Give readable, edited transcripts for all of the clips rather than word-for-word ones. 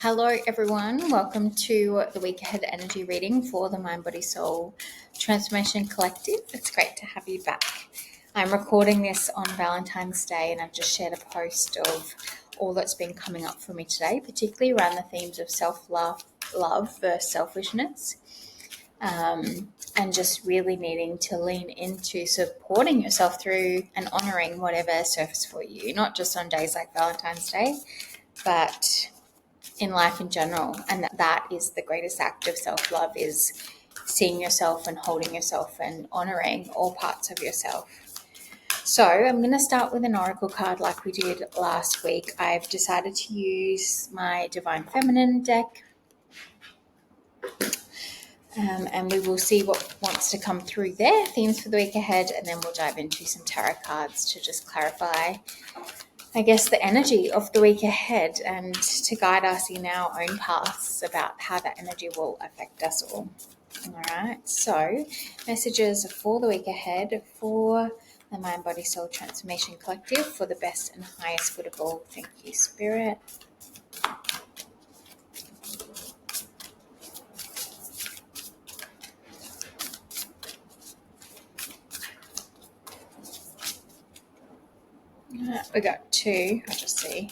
Hello, everyone. Welcome to the week ahead energy reading for the Mind Body Soul Transformation Collective. It's great to have you back. I'm recording this on Valentine's Day, and I've just shared a post of all that's been coming up for me today, particularly around the themes of self-love, love versus selfishness, and just really needing to lean into supporting yourself through and honoring whatever surfaces for you, not just on days like Valentine's Day, but in life in general. And that is the greatest act of self-love, is seeing yourself and holding yourself and honoring all parts of yourself. So I'm going to start with an oracle card like we did last week. I've decided to use my Divine Feminine deck, and we will see what wants to come through there, themes for the week ahead, and then we'll dive into some tarot cards to just clarify, I guess, the energy of the week ahead and to guide us in our own paths about how that energy will affect us all. All right, so messages for the week ahead for the Mind Body Soul Transformation Collective for the best and highest good of all. Thank you, Spirit. We got two. I'll just see.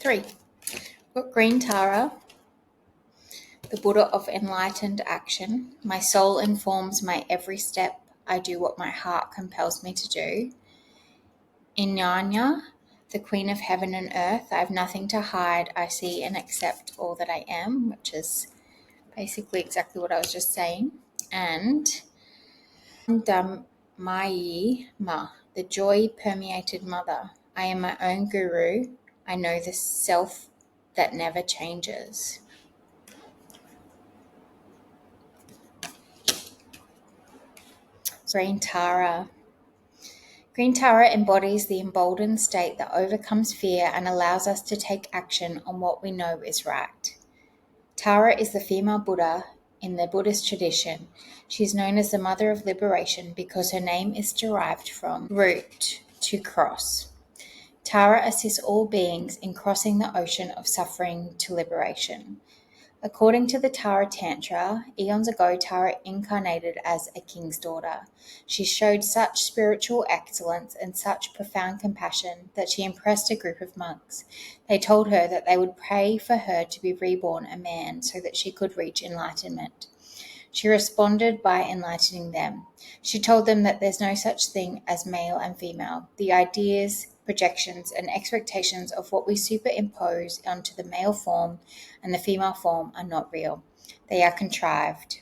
Three. Got Green Tara, the Buddha of enlightened action. My soul informs my every step. I do what my heart compels me to do. Inyanya, the Queen of heaven and earth. I have nothing to hide. I see and accept all that I am, which is basically exactly what I was just saying. And Mayi Ma, the joy permeated mother. I am my own guru. I know the self that never changes. Green Tara. Green Tara embodies the emboldened state that overcomes fear and allows us to take action on what we know is right. Tara is the female Buddha in the Buddhist tradition. She is known as the Mother of Liberation because her name is derived from root, to cross. Tara assists all beings in crossing the ocean of suffering to liberation. According to the Tara Tantra, eons ago Tara incarnated as a king's daughter. She showed such spiritual excellence and such profound compassion that she impressed a group of monks. They told her that they would pray for her to be reborn a man so that she could reach enlightenment. She responded by enlightening them. She told them that there's no such thing as male and female. The ideas, projections, and expectations of what we superimpose onto the male form and the female form are not real. They are contrived.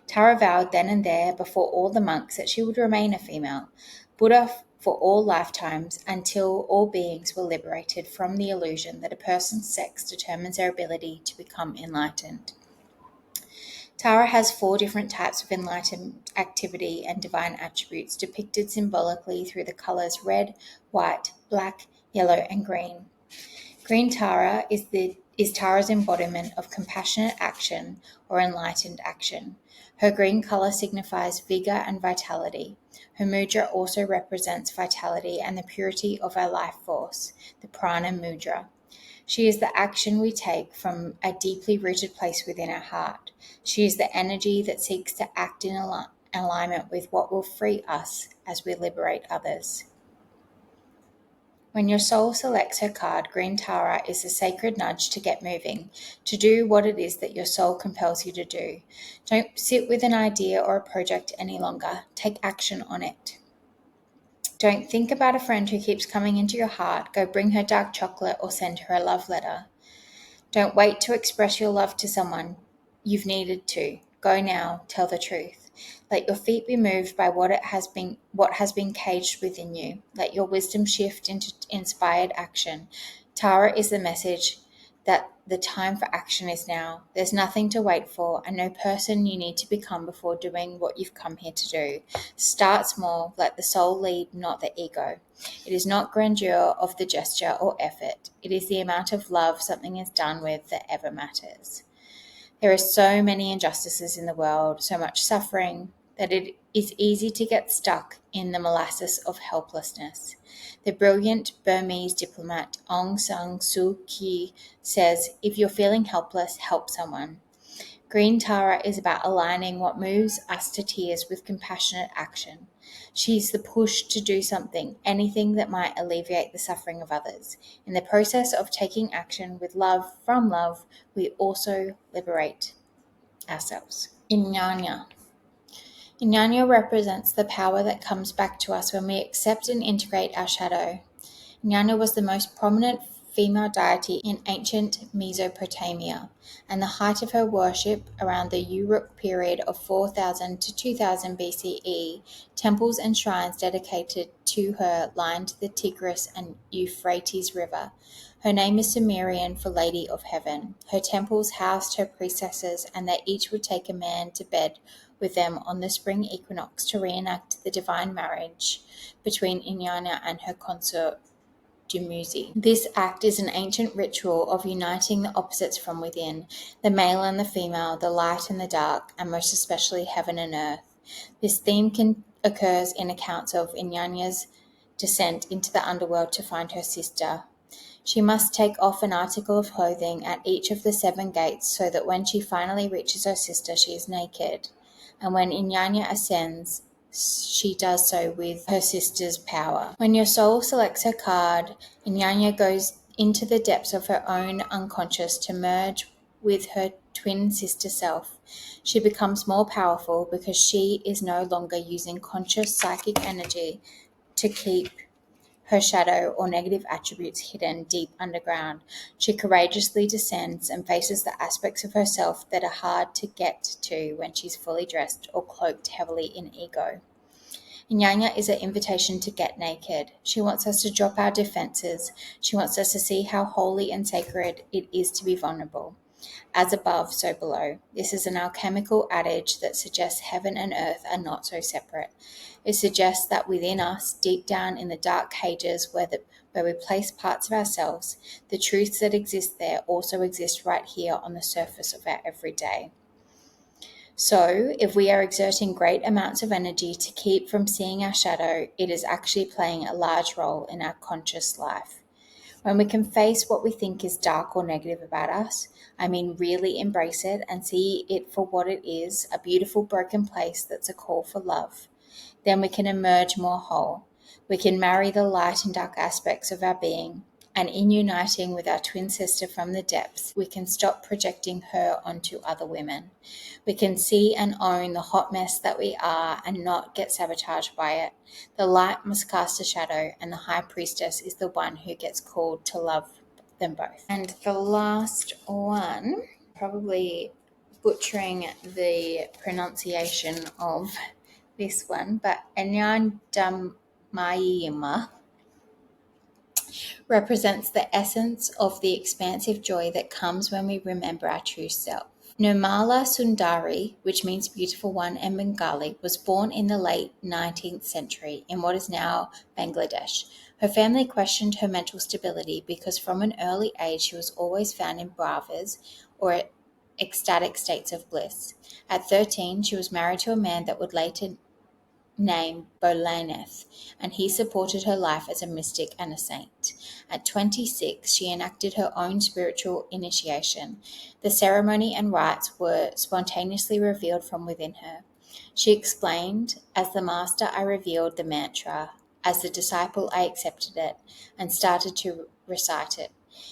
Tara vowed then and there before all the monks that she would remain a female, Buddha for all lifetimes, until all beings were liberated from the illusion that a person's sex determines their ability to become enlightened. Tara has 4 different types of enlightened activity and divine attributes depicted symbolically through the colors red, white, black, yellow, and green. Green Tara is Tara's embodiment of compassionate action or enlightened action. Her green color signifies vigor and vitality. Her mudra also represents vitality and the purity of our life force, the prana mudra. She is the action we take from a deeply rooted place within our heart. She is the energy that seeks to act in alignment with what will free us as we liberate others. When your soul selects her card, Green Tara is a sacred nudge to get moving, to do what it is that your soul compels you to do. Don't sit with an idea or a project any longer. Take action on it. Don't think about a friend who keeps coming into your heart. Go bring her dark chocolate or send her a love letter. Don't wait to express your love to someone. You've needed to. Go now. Tell the truth. Let your feet be moved by what has been caged within you. Let your wisdom shift into inspired action. Tara is the message that the time for action is now. There's nothing to wait for and no person you need to become before doing what you've come here to do. Start small, let the soul lead, not the ego. It is not grandeur of the gesture or effort. It is the amount of love something is done with that ever matters. There are so many injustices in the world, so much suffering, that it is easy to get stuck in the molasses of helplessness. The brilliant Burmese diplomat Aung San Suu Kyi says, if you're feeling helpless, help someone. Green Tara is about aligning what moves us to tears with compassionate action. She's the push to do something, anything that might alleviate the suffering of others. In the process of taking action with love from love, we also liberate ourselves. Inyanya. Inyanya represents the power that comes back to us when we accept and integrate our shadow. Inyanya was the most prominent female deity in ancient Mesopotamia, and the height of her worship around the Uruk period of 4000 to 2000 BCE, temples and shrines dedicated to her lined the Tigris and Euphrates River. Her name is Sumerian for Lady of Heaven. Her temples housed her priestesses, and they each would take a man to bed with them on the spring equinox to reenact the divine marriage between Inyanya and her consort Dumuzi. This act is an ancient ritual of uniting the opposites from within, the male and the female, the light and the dark, and most especially heaven and earth. This theme occurs in accounts of Inyanya's descent into the underworld to find her sister. She must take off an article of clothing at each of the 7 gates so that when she finally reaches her sister, she is naked. And when Inyanya ascends, she does so with her sister's power. When your soul selects her card, Inyanya goes into the depths of her own unconscious to merge with her twin sister self. She becomes more powerful because she is no longer using conscious psychic energy to keep her shadow or negative attributes hidden deep underground. She courageously descends and faces the aspects of herself that are hard to get to when she's fully dressed or cloaked heavily in ego. Inyanya is an invitation to get naked. She wants us to drop our defenses. She wants us to see how holy and sacred it is to be vulnerable. As above, so below. This is an alchemical adage that suggests heaven and earth are not so separate. It suggests that within us, deep down in the dark cages where we place parts of ourselves, the truths that exist there also exist right here on the surface of our everyday. So, if we are exerting great amounts of energy to keep from seeing our shadow, it is actually playing a large role in our conscious life. When we can face what we think is dark or negative about us, I mean really embrace it and see it for what it is, a beautiful broken place that's a call for love, then we can emerge more whole. We can marry the light and dark aspects of our being, and in uniting with our twin sister from the depths, we can stop projecting her onto other women. We can see and own the hot mess that we are and not get sabotaged by it. The light must cast a shadow, and the high priestess is the one who gets called to love them both. And the last one, probably butchering the pronunciation of this one, but Anyandamayima represents the essence of the expansive joy that comes when we remember our true self. Nirmala Sundari, which means beautiful one in Bengali, was born in the late 19th century in what is now Bangladesh. Her family questioned her mental stability because from an early age she was always found in bravas or ecstatic states of bliss. At 13, she was married to a man that would later name Bolaneth, and he supported her life as a mystic and a saint. At 26, she enacted her own spiritual initiation. The ceremony and rites were spontaneously revealed from within her. She explained, as the master I revealed the mantra, as the disciple I accepted it, and started to recite it.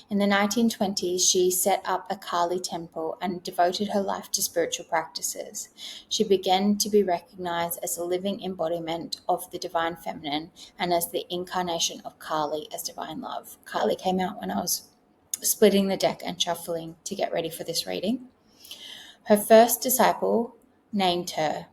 In the 1920s, she set up a Kali temple and devoted her life to spiritual practices. She began to be recognized as a living embodiment of the divine feminine and as the incarnation of Kali as divine love. Kali came out when I was splitting the deck and shuffling to get ready for this reading. Her first disciple named her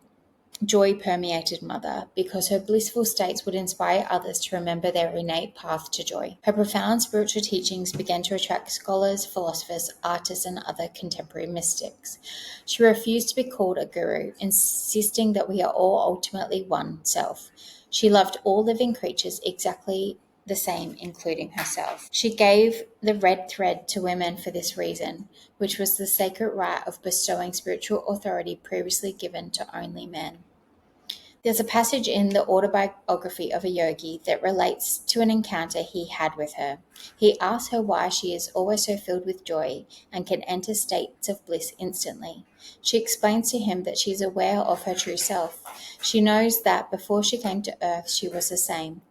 joy permeated mother because her blissful states would inspire others to remember their innate path to joy. Her profound spiritual teachings began to attract scholars, philosophers, artists, and other contemporary mystics. She refused to be called a guru, insisting that we are all ultimately one self. She loved all living creatures exactly the same, including herself. She gave the red thread to women for this reason, which was the sacred right of bestowing spiritual authority previously given to only men. There's a passage in the autobiography of a yogi that relates to an encounter he had with her. He asks her why she is always so filled with joy and can enter states of bliss instantly. She explains to him that she is aware of her true self. She knows that before she came to earth, she was the same.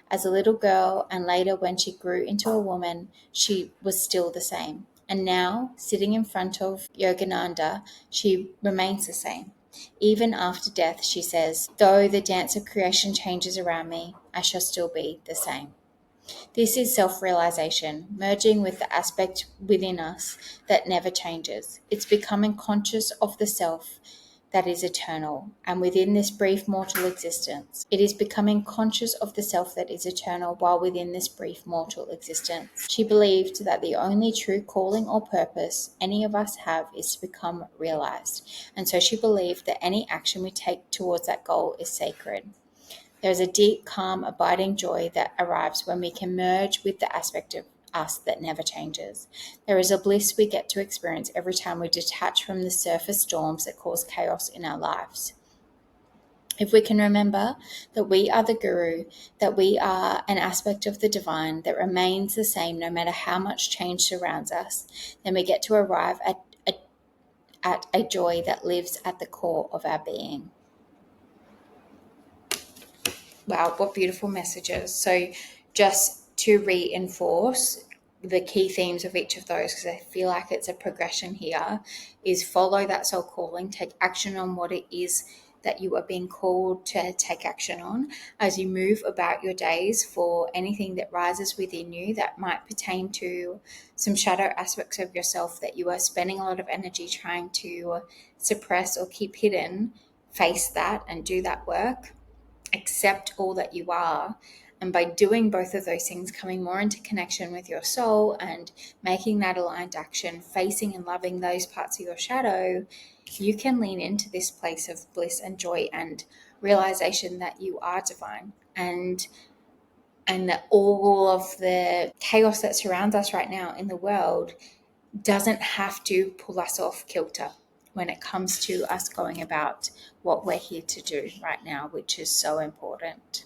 As a little girl and later when she grew into a woman, she was still the same. And now, sitting in front of Yogananda, she remains the same. Even after death, she says, though the dance of creation changes around me, I shall still be the same. This is self-realization, merging with the aspect within us that never changes. It's becoming conscious of the self that is eternal, and within this brief mortal existence. It is becoming conscious of the self that is eternal while within this brief mortal existence. She believed that the only true calling or purpose any of us have is to become realized, and so she believed that any action we take towards that goal is sacred. There is a deep, calm, abiding joy that arrives when we can merge with the aspect of us that never changes. There is a bliss we get to experience every time we detach from the surface storms that cause chaos in our lives. If we can remember that we are the guru, that we are an aspect of the divine that remains the same no matter how much change surrounds us, then we get to arrive at a joy that lives at the core of our being. Wow, what beautiful messages. So just to reinforce the key themes of each of those, because I feel like it's a progression here, is follow that soul calling, take action on what it is that you are being called to take action on as you move about your days for anything that rises within you that might pertain to some shadow aspects of yourself that you are spending a lot of energy trying to suppress or keep hidden. Face that and do that work. Accept all that you are. And by doing both of those things, coming more into connection with your soul and making that aligned action, facing and loving those parts of your shadow, you can lean into this place of bliss and joy and realization that you are divine, and that all of the chaos that surrounds us right now in the world doesn't have to pull us off kilter when it comes to us going about what we're here to do right now, which is so important.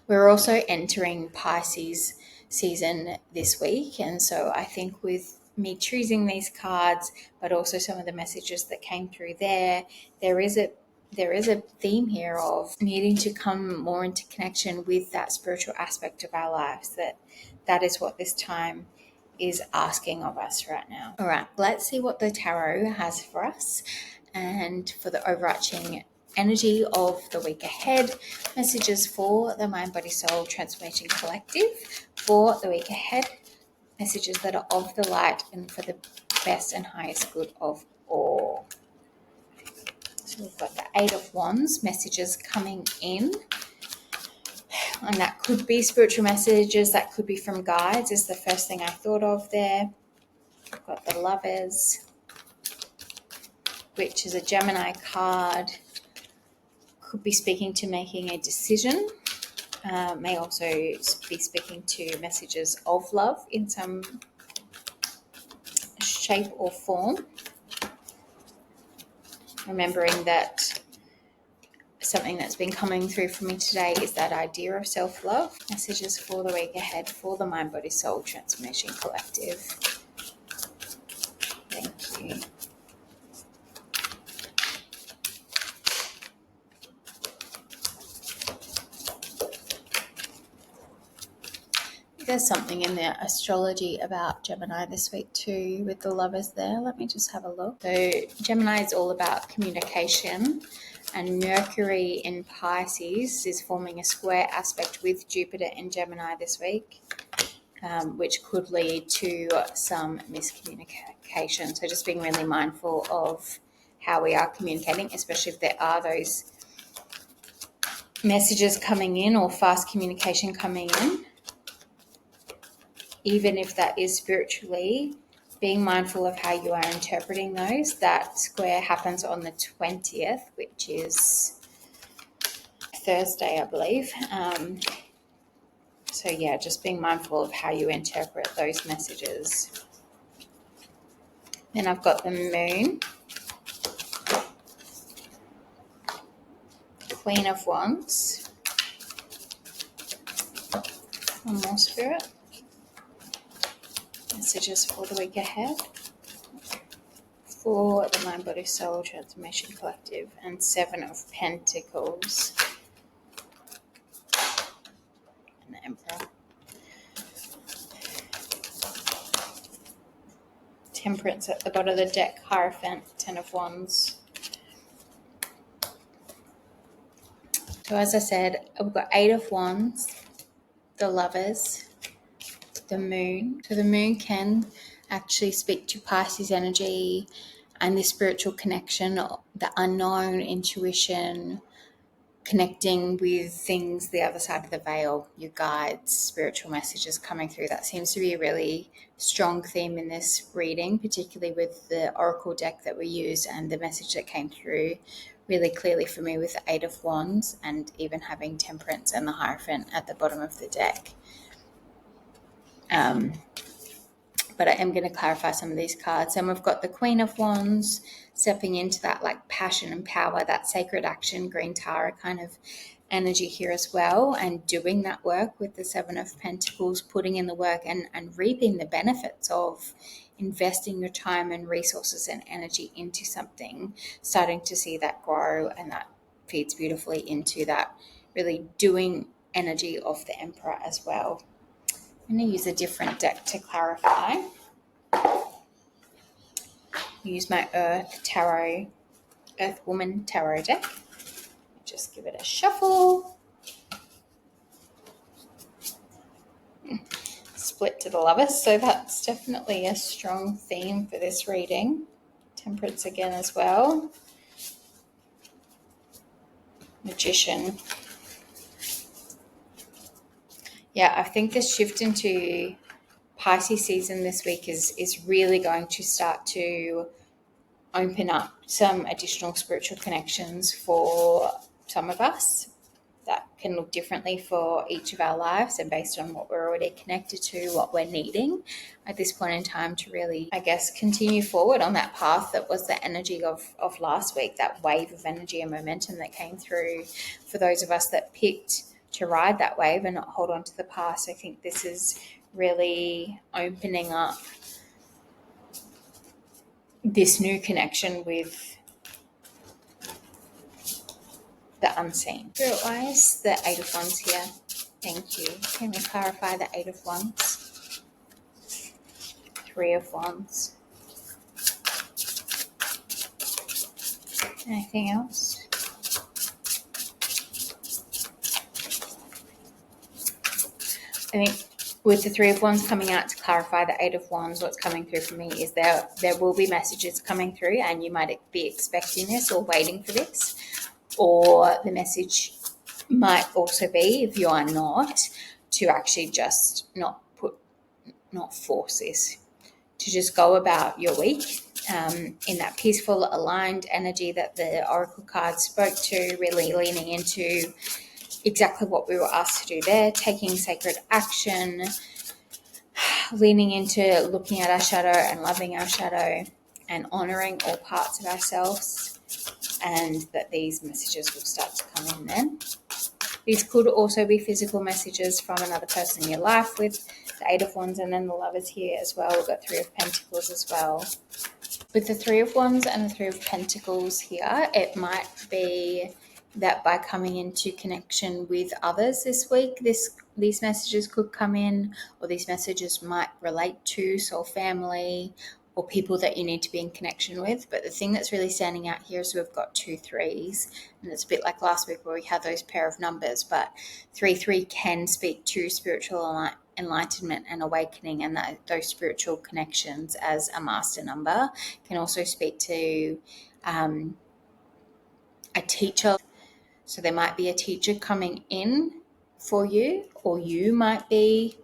We're also entering Pisces season this week, and so I think with me choosing these cards, but also some of the messages that came through there is a theme here of needing to come more into connection with that spiritual aspect of our lives. That is what this time is asking of us right now. All right, let's see what the tarot has for us and for the overarching energy of the week ahead. Messages for the Mind Body Soul Transformation Collective for the week ahead. Messages that are of the light and for the best and highest good of all. So we've got the Eight of Wands messages coming in. And that could be spiritual messages, that could be from guides, is the first thing I thought of there. We've got the Lovers, which is a Gemini card. Could be speaking to making a decision. May also be speaking to messages of love in some shape or form. Remembering that something that's been coming through for me today is that idea of self-love. Messages for the week ahead for the Mind Body Soul Transformation Collective. Thank you. There's something in the astrology about Gemini this week too with the Lovers there. Let me just have a look. So Gemini is all about communication, and Mercury in Pisces is forming a square aspect with Jupiter in Gemini this week, which could lead to some miscommunication. So just being really mindful of how we are communicating, especially if there are those messages coming in or fast communication coming in. Even if that is spiritually, being mindful of how you are interpreting those. That square happens on the 20th, which is Thursday, I believe. So yeah, just being mindful of how you interpret those messages. Then I've got the moon, Queen of Wands. One more, Spirit. Messages for the week ahead for the Mind Body Soul Transformation Collective, and Seven of Pentacles and the Emperor. Temperance at the bottom of the deck, Hierophant, Ten of Wands. So as I said, we've got Eight of Wands, the Lovers, the Moon. So the Moon can actually speak to Pisces energy and the spiritual connection, the unknown, intuition, connecting with things the other side of the veil, your guides, spiritual messages coming through. That seems to be a really strong theme in this reading, particularly with the oracle deck that we use and the message that came through really clearly for me with the Eight of Wands, and even having Temperance and the Hierophant at the bottom of the deck. But I am going to clarify some of these cards. And we've got the Queen of Wands stepping into that like passion and power, that sacred action, Green Tara kind of energy here as well, and doing that work with the Seven of Pentacles, putting in the work and reaping the benefits of investing your time and resources and energy into something, starting to see that grow, and that feeds beautifully into that really doing energy of the Emperor as well. I'm going to use a different deck to clarify. Use my Earth Woman Tarot deck. Just give it a shuffle. Split to the Lovers, so that's definitely a strong theme for this reading. Temperance again as well. Magician. Yeah, I think the shift into Pisces season this week is really going to start to open up some additional spiritual connections for some of us that can look differently for each of our lives, and based on what we're already connected to, what we're needing at this point in time to really, I guess, continue forward on that path that was the energy of last week, that wave of energy and momentum that came through for those of us that picked to ride that wave and not hold on to the past. I think this is really opening up this new connection with the unseen. Spirit-wise, the Eight of Wands here. Thank you. Can we clarify the Eight of Wands? Three of Wands. Anything else? I think with the Three of Wands coming out, to clarify the Eight of Wands, what's coming through for me is there will be messages coming through, and you might be expecting this or waiting for this, or the message might also be, if you are not, to actually just not force this, to just go about your week in that peaceful, aligned energy that the oracle cards spoke to, really leaning into exactly what we were asked to do there, taking sacred action, leaning into looking at our shadow and loving our shadow and honoring all parts of ourselves, and that these messages will start to come in then. These could also be physical messages from another person in your life with the Eight of Wands, and then the Lovers here as well. We've got Three of Pentacles as well. With the Three of Wands and the Three of Pentacles here, it might be that by coming into connection with others this week, these messages could come in, or these messages might relate to soul family or people that you need to be in connection with. But the thing that's really standing out here is we've got 2 threes, and it's a bit like last week where we had those pair of numbers, but 3 can speak to spiritual enlightenment and awakening, and those spiritual connections as a master number can also speak to a teacher. So there might be a teacher coming in for you, or you might be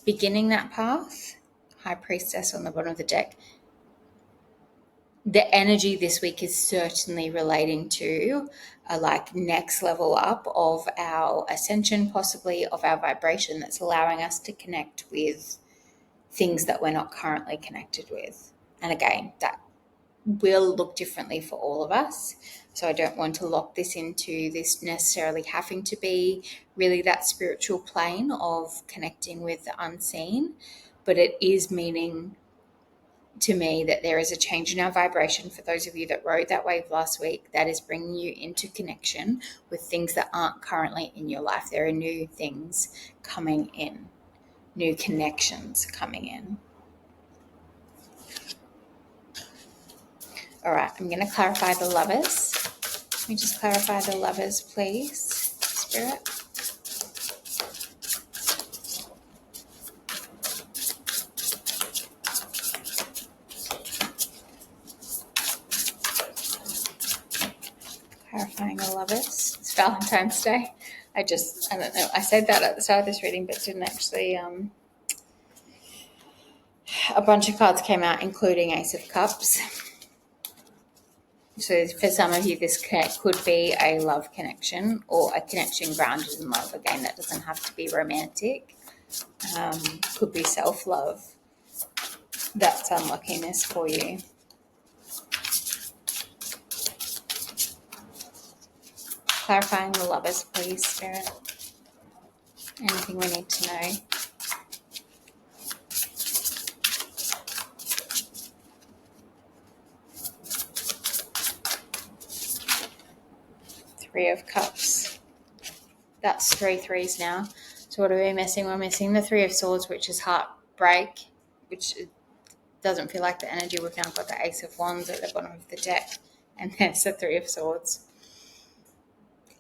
beginning that path. High Priestess on the bottom of the deck. The energy this week is certainly relating to a next level up of our ascension, possibly of our vibration, that's allowing us to connect with things that we're not currently connected with. And again, that will look differently for all of us. So I don't want to lock this into this necessarily having to be really that spiritual plane of connecting with the unseen, but it is meaning to me that there is a change in our vibration. For those of you that rode that wave last week, that is bringing you into connection with things that aren't currently in your life. There are new things coming in, new connections coming in. All right, I'm going to clarify the Lovers. Let me just clarify the Lovers, please, Spirit. Clarifying the Lovers. It's Valentine's Day. I don't know. I said that at the start of this reading, but didn't actually. A bunch of cards came out, including Ace of Cups. So for some of you, this could be a love connection or a connection grounded in love. Again, that doesn't have to be romantic. Could be self-love that's unlocking this for you. Clarifying the Lovers, please, Spirit. Anything we need to know. Three of Cups. That's 3 threes now. So what are we missing? We're missing the Three of Swords, which is heartbreak, which doesn't feel like the energy. We've now got the Ace of Wands at the bottom of the deck, and there's the Three of Swords.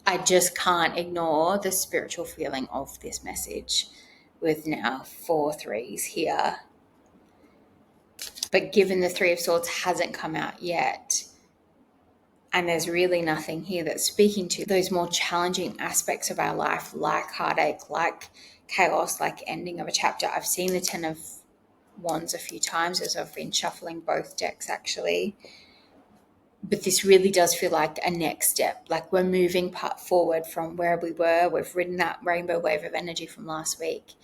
I just can't ignore the spiritual feeling of this message with now 4 threes here. But given the Three of Swords hasn't come out yet, and there's really nothing here that's speaking to those more challenging aspects of our life, like heartache, like chaos, like ending of a chapter. I've seen the 10 of Wands a few times as I've been shuffling both decks, actually. But this really does feel like a next step. Like we're moving forward from where we were. We've ridden that rainbow wave of energy from last week.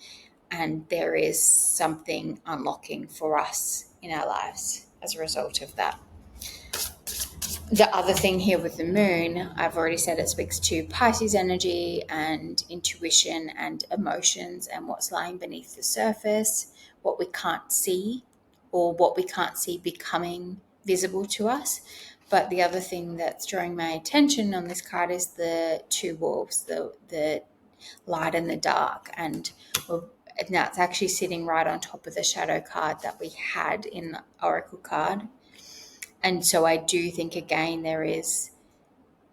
And there is something unlocking for us in our lives as a result of that. The other thing here with the moon, I've already said it speaks to Pisces energy and intuition and emotions and what's lying beneath the surface, what we can't see or what we can't see becoming visible to us. But the other thing that's drawing my attention on this card is the 2 wolves, the light and the dark. And that's actually sitting right on top of the shadow card that we had in the Oracle card. And so I do think, again, there is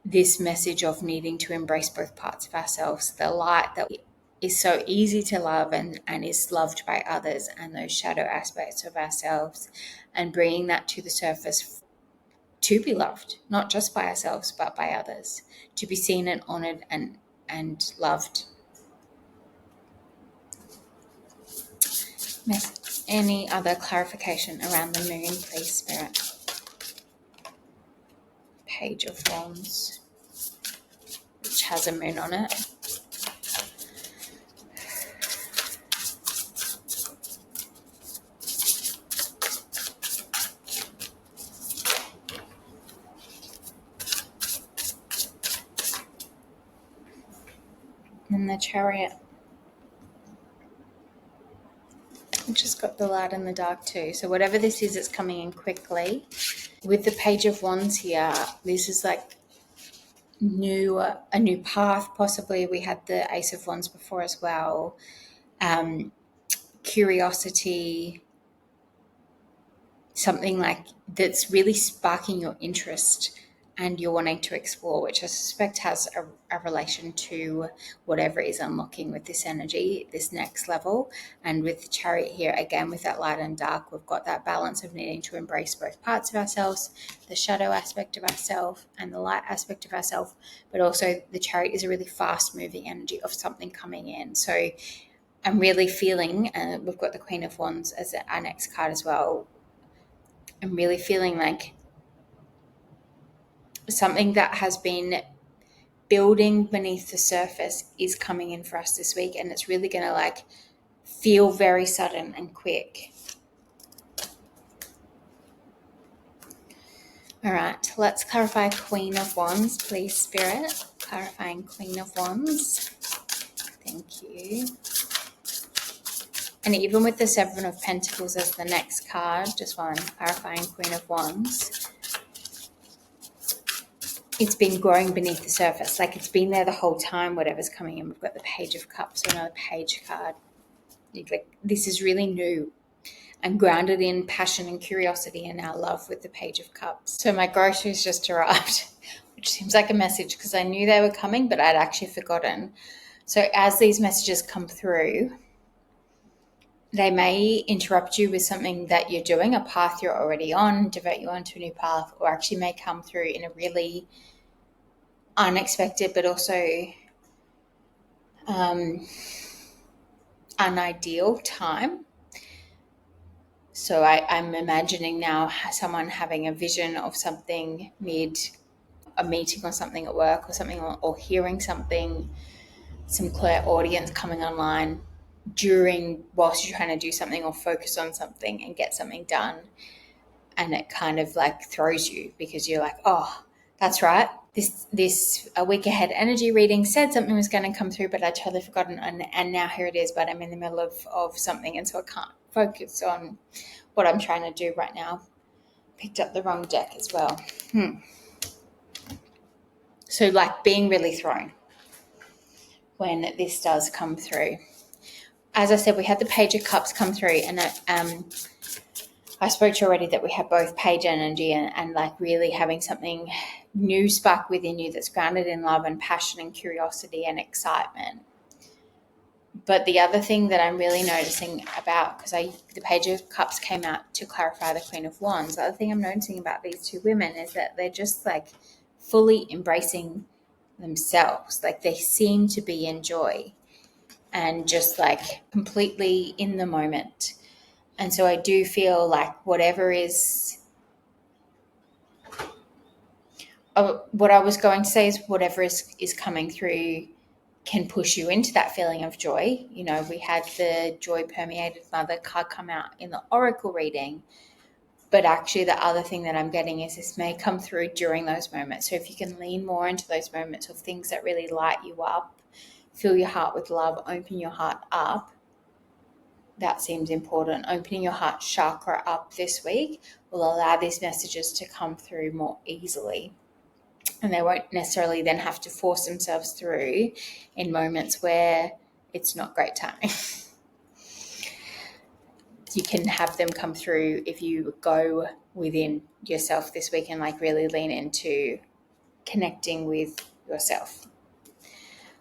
this message of needing to embrace both parts of ourselves, the light that is so easy to love and is loved by others, and those shadow aspects of ourselves, and bringing that to the surface to be loved, not just by ourselves, but by others, to be seen and honored and loved. Any other clarification around the moon, please, Spirit? Page of Wands, which has a moon on it. And the Chariot, which has got the light and the dark too. So whatever this is, it's coming in quickly. With the Page of Wands here, this is like a new path. Possibly we had the Ace of Wands before as well. Curiosity, something like that's really sparking your interest and you're wanting to explore, which I suspect has a relation to whatever is unlocking with this energy, this next level. And with the Chariot here, again, with that light and dark, we've got that balance of needing to embrace both parts of ourselves, the shadow aspect of ourselves and the light aspect of ourselves, but also the Chariot is a really fast moving energy of something coming in. So I'm really feeling, we've got the Queen of Wands as our next card as well. I'm really feeling like something that has been building beneath the surface is coming in for us this week, and it's really going to like feel very sudden and quick. All right, let's clarify Queen of Wands, please, Spirit. Clarifying Queen of Wands. Thank you. And even with the Seven of Pentacles as the next card, just while I'm clarifying Queen of Wands, it's been growing beneath the surface. Like it's been there the whole time, whatever's coming in. We've got the Page of Cups, so another Page card. Like this is really new and grounded in passion and curiosity and our love with the Page of Cups. So my groceries just arrived, which seems like a message because I knew they were coming, but I'd actually forgotten. So as these messages come through, they may interrupt you with something that you're doing, a path you're already on, divert you onto a new path, or actually may come through in a really unexpected but also unideal time. So I'm imagining now someone having a vision of something mid a meeting or something at work or something, or hearing something, some clairaudience coming online whilst you're trying to do something or focus on something and get something done. And it kind of like throws you because you're like, oh, that's right. This a week ahead energy reading said something was going to come through, but I totally forgotten. And now here it is, but I'm in the middle of something. And so I can't focus on what I'm trying to do right now. Picked up the wrong deck as well. So like being really thrown when this does come through. As I said, we had the Page of Cups come through, and I spoke to you already that we have both page energy and like really having something new spark within you that's grounded in love and passion and curiosity and excitement. But the other thing that I'm really noticing about, because the Page of Cups came out to clarify the Queen of Wands, the other thing I'm noticing about these two women is that they're just like fully embracing themselves. Like they seem to be in joy and just like completely in the moment. And so I do feel like whatever is, what I was going to say is whatever is coming through can push you into that feeling of joy. You know, we had the Joy Permeated Mother card come out in the Oracle reading, but actually the other thing that I'm getting is this may come through during those moments. So if you can lean more into those moments of things that really light you up, fill your heart with love, open your heart up, that seems important. Opening your heart chakra up this week will allow these messages to come through more easily. And they won't necessarily then have to force themselves through in moments where it's not great timing. You can have them come through if you go within yourself this week and like really lean into connecting with yourself.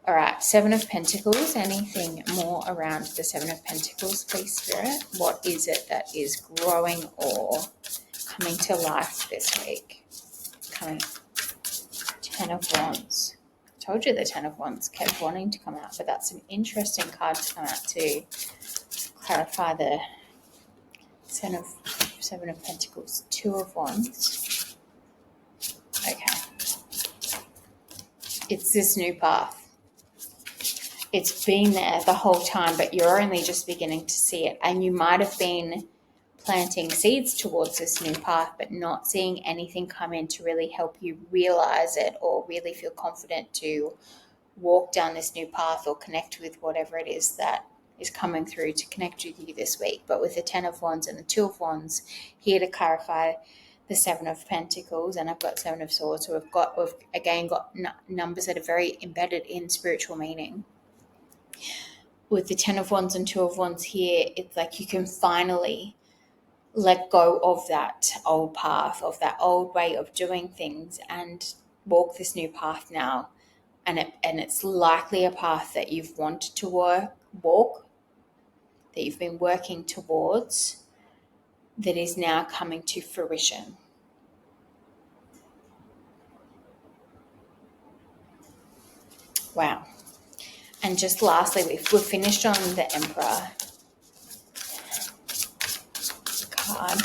All right, Seven of Pentacles. Anything more around the Seven of Pentacles, please, Spirit? What is it that is growing or coming to life this week? Ten of Wands. I told you the Ten of Wands kept wanting to come out, but that's an interesting card to come out to clarify the Seven of Pentacles. Two of Wands. Okay. It's this new path. It's been there the whole time, but you're only just beginning to see it. And you might have been planting seeds towards this new path, but not seeing anything come in to really help you realize it or really feel confident to walk down this new path or connect with whatever it is that is coming through to connect with you this week. But with the Ten of Wands and the Two of Wands, here to clarify the Seven of Pentacles, and I've got Seven of Swords. So we've again got numbers that are very embedded in spiritual meaning. With the Ten of Wands and Two of Wands here, it's like you can finally let go of that old path, of that old way of doing things, and walk this new path now. And it's likely a path that you've wanted to walk, that you've been working towards, that is now coming to fruition. Wow. And just lastly, we've finished on the Emperor card.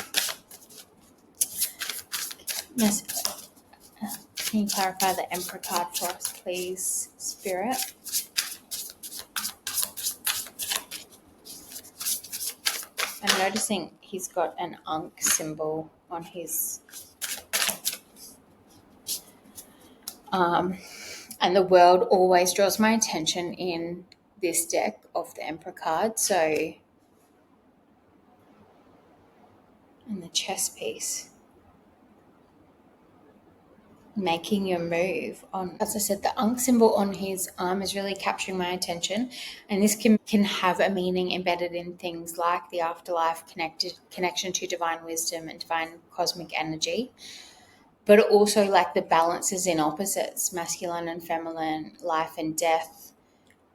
Yes. Can you clarify the Emperor card for us, please, Spirit? I'm noticing he's got an Ankh symbol on his and the world always draws my attention in this deck of the Emperor card. So, and the chess piece. Making your move on, as I said, the Ankh symbol on his arm is really capturing my attention, and this can have a meaning embedded in things like the afterlife, connection to divine wisdom and divine cosmic energy, but also like the balances in opposites, masculine and feminine, life and death.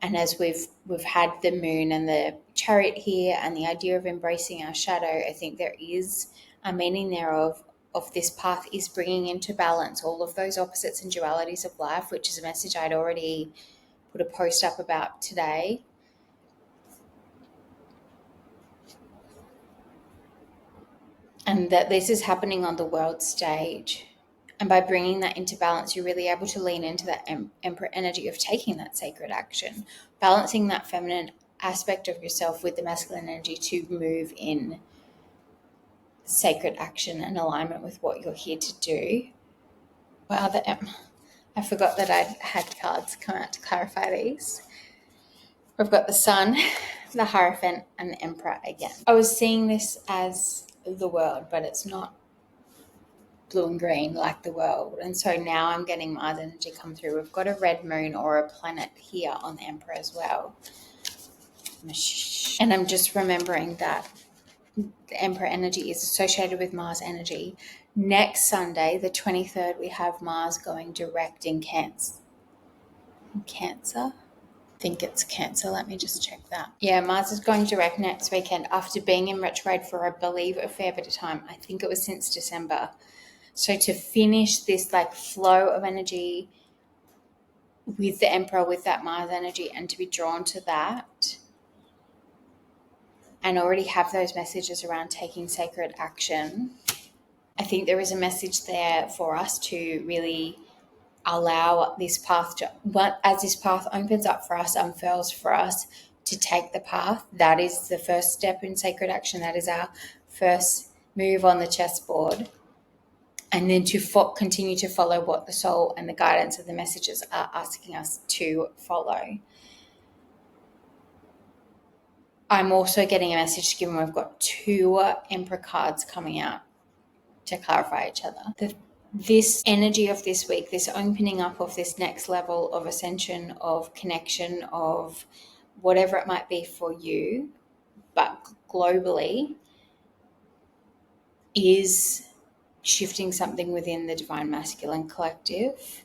And as we've had the moon and the chariot here, and the idea of embracing our shadow, I think there is a meaning there of this path is bringing into balance all of those opposites and dualities of life, which is a message I'd already put a post up about today. And that this is happening on the world stage. And by bringing that into balance, you're really able to lean into that Emperor energy of taking that sacred action, balancing that feminine aspect of yourself with the masculine energy to move in sacred action and alignment with what you're here to do. Wow, I forgot that I'd had cards come out to clarify these. We've got the Sun, the Hierophant, and the Emperor again. I was seeing this as the world, but it's not blue and green like the world. And so now I'm getting Mars energy come through. We've got a red moon or a planet here on the Emperor as well. And I'm just remembering that the Emperor energy is associated with Mars energy. Next Sunday, the 23rd, we have Mars going direct in Cancer. I think it's Cancer. Let me just check that. Yeah, Mars is going direct next weekend after being in retrograde for, I believe, a fair bit of time. I think it was since December. So to finish this like flow of energy with the Emperor, with that Mars energy, and to be drawn to that and already have those messages around taking sacred action, I think there is a message there for us to really allow this path to, as this path opens up for us, unfurls for us, to take the path. That is the first step in sacred action. That is our first move on the chessboard. And then to continue to follow what the soul and the guidance of the messages are asking us to follow. I'm also getting a message, given we've got two Emperor cards coming out to clarify each other. This energy of this week, this opening up of this next level of ascension, of connection, of whatever it might be for you, but globally, is shifting something within the divine masculine collective.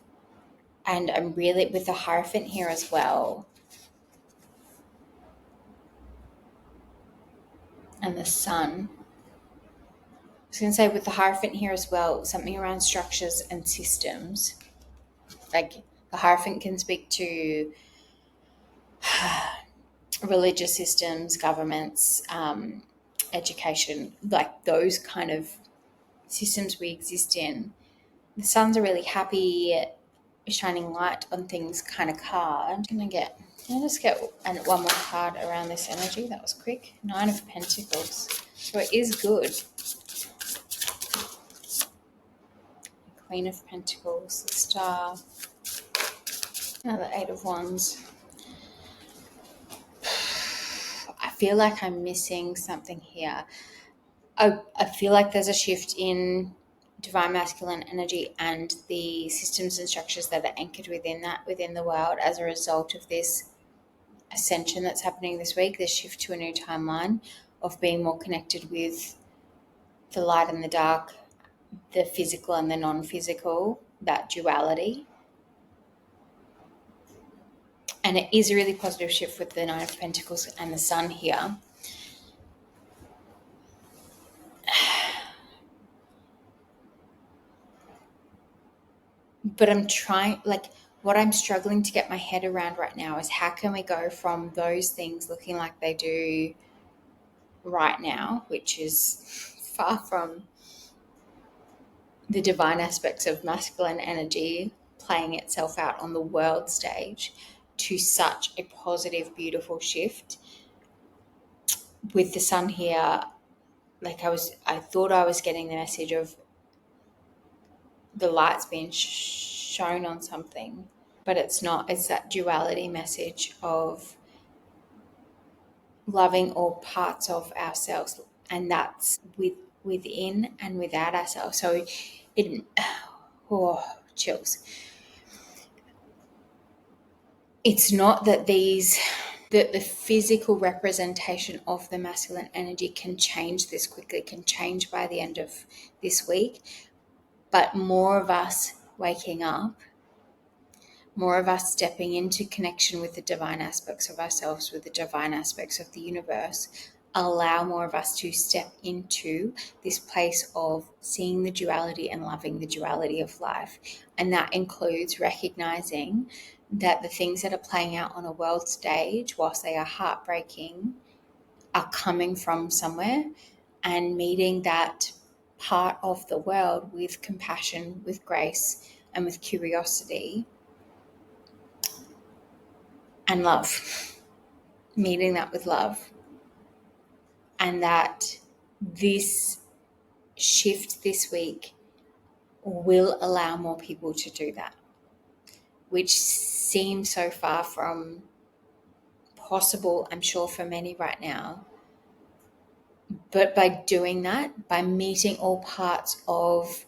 And I'm really, with the Hierophant here as well, and the Sun, I was going to say with the Hierophant here as well, something around structures and systems. Like the Hierophant can speak to religious systems, governments, education, like those kind of systems we exist in. The Sun's a really happy, shining light on things kind of card. Can I just get one more card around this energy? That was quick. 9 of Pentacles. So it is good. Queen of Pentacles, the Star, another 8 of Wands. I feel like I'm missing something here. I feel like there's a shift in divine masculine energy and the systems and structures that are anchored within the world as a result of this ascension that's happening this week, this shift to a new timeline of being more connected with the light and the dark, the physical and the non-physical, that duality. And it is a really positive shift with the Nine of Pentacles and the Sun here. But I'm trying, like, what I'm struggling to get my head around right now is how can we go from those things looking like they do right now, which is far from the divine aspects of masculine energy playing itself out on the world stage, to such a positive, beautiful shift with the Sun here. Like I thought I was getting the message of the light's being shown on something, but it's not. It's that duality message of loving all parts of ourselves, and that's within and without ourselves. So it, oh, chills. It's not that the physical representation of the masculine energy can change this quickly, can change by the end of this week, but more of us waking up, more of us stepping into connection with the divine aspects of ourselves, with the divine aspects of the universe, allow more of us to step into this place of seeing the duality and loving the duality of life. And that includes recognizing that the things that are playing out on a world stage, whilst they are heartbreaking, are coming from somewhere, and meeting that part of the world with compassion, with grace, and with curiosity and love, meeting that with love. And that this shift this week will allow more people to do that, which seems so far from possible, I'm sure, for many right now. But by doing that, by meeting all parts of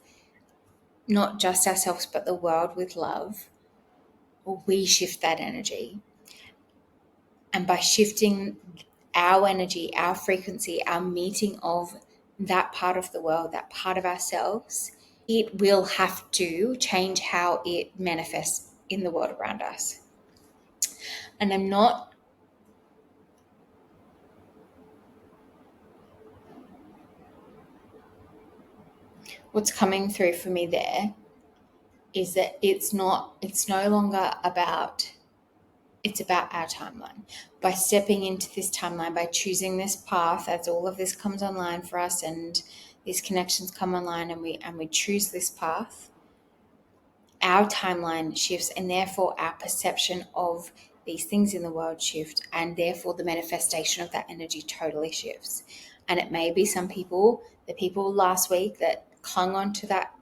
not just ourselves, but the world with love, we shift that energy. And by shifting our energy, our frequency, our meeting of that part of the world, that part of ourselves, it will have to change how it manifests in the world around us. And I'm not, what's coming through for me there is that it's no longer about, it's about our timeline. By stepping into this timeline, by choosing this path, as all of this comes online for us and these connections come online, and we choose this path, our timeline shifts, and therefore our perception of these things in the world shift, and therefore the manifestation of that energy totally shifts. And it may be some people, the people last week that clung on to that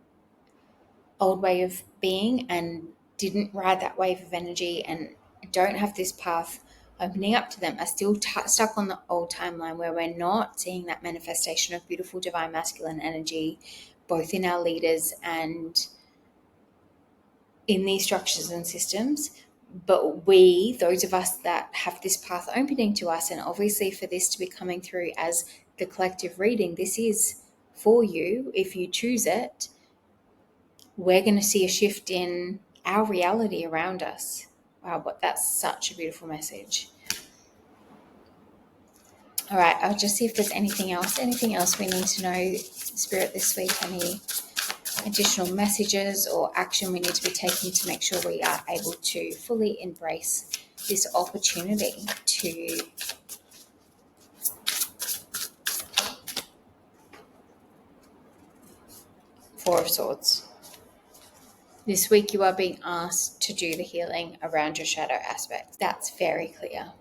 old way of being and didn't ride that wave of energy and don't have this path opening up to them, are still stuck on the old timeline where we're not seeing that manifestation of beautiful divine masculine energy, both in our leaders and in these structures and systems. But we, those of us that have this path opening to us, and obviously for this to be coming through as the collective reading, this is for you if you choose it, we're going to see a shift in our reality around us. Wow, but that's such a beautiful message. All right, I'll just see if there's anything else we need to know, Spirit, this week. Any additional messages or action we need to be taking to make sure we are able to fully embrace this opportunity to Four of Swords. This week you are being asked to do the healing around your shadow aspect. That's very clear.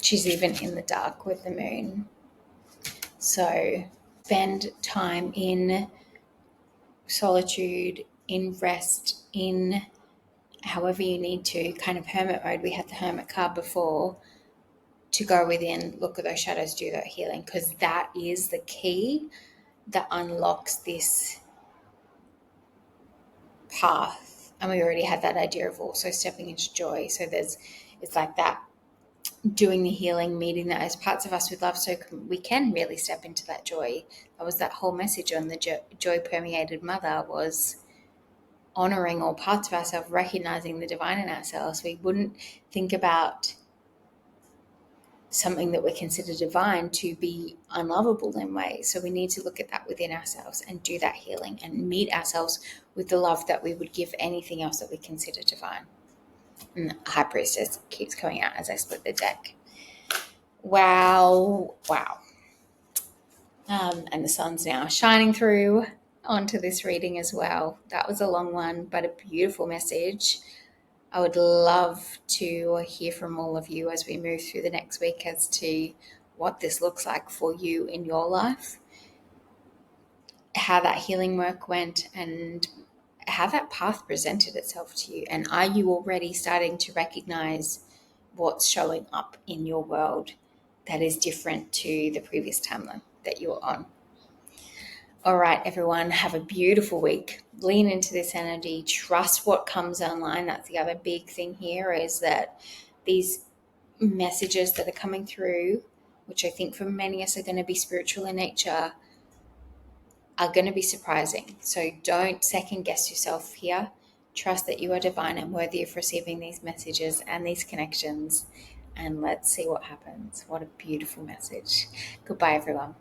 She's even in the dark with the moon. So spend time in solitude, in rest, in however you need to, kind of hermit mode. We had the hermit card before, to go within, look at those shadows, do that healing, because that is the key that unlocks this path. And we already had that idea of also stepping into joy. So it's like that doing the healing, meeting those parts of us with love so we can really step into that joy. That was that whole message on the joy permeated mother, was honoring all parts of ourselves, recognizing the divine in ourselves. We wouldn't think about something that we consider divine to be unlovable in ways. So we need to look at that within ourselves and do that healing and meet ourselves with the love that we would give anything else that we consider divine. And High Priestess keeps coming out as I split the deck. Wow. And the sun's now shining through onto this reading as well. That was a long one, but a beautiful message. I would love to hear from all of you as we move through the next week as to what this looks like for you in your life, how that healing work went, and how that path presented itself to you. And are you already starting to recognize what's showing up in your world that is different to the previous timeline that you were on? All right, everyone, have a beautiful week. Lean into this energy. Trust what comes online. That's the other big thing here, is that these messages that are coming through, which I think for many of us are going to be spiritual in nature, are going to be surprising. So don't second guess yourself here. Trust that you are divine and worthy of receiving these messages and these connections. And let's see what happens. What a beautiful message. Goodbye, everyone.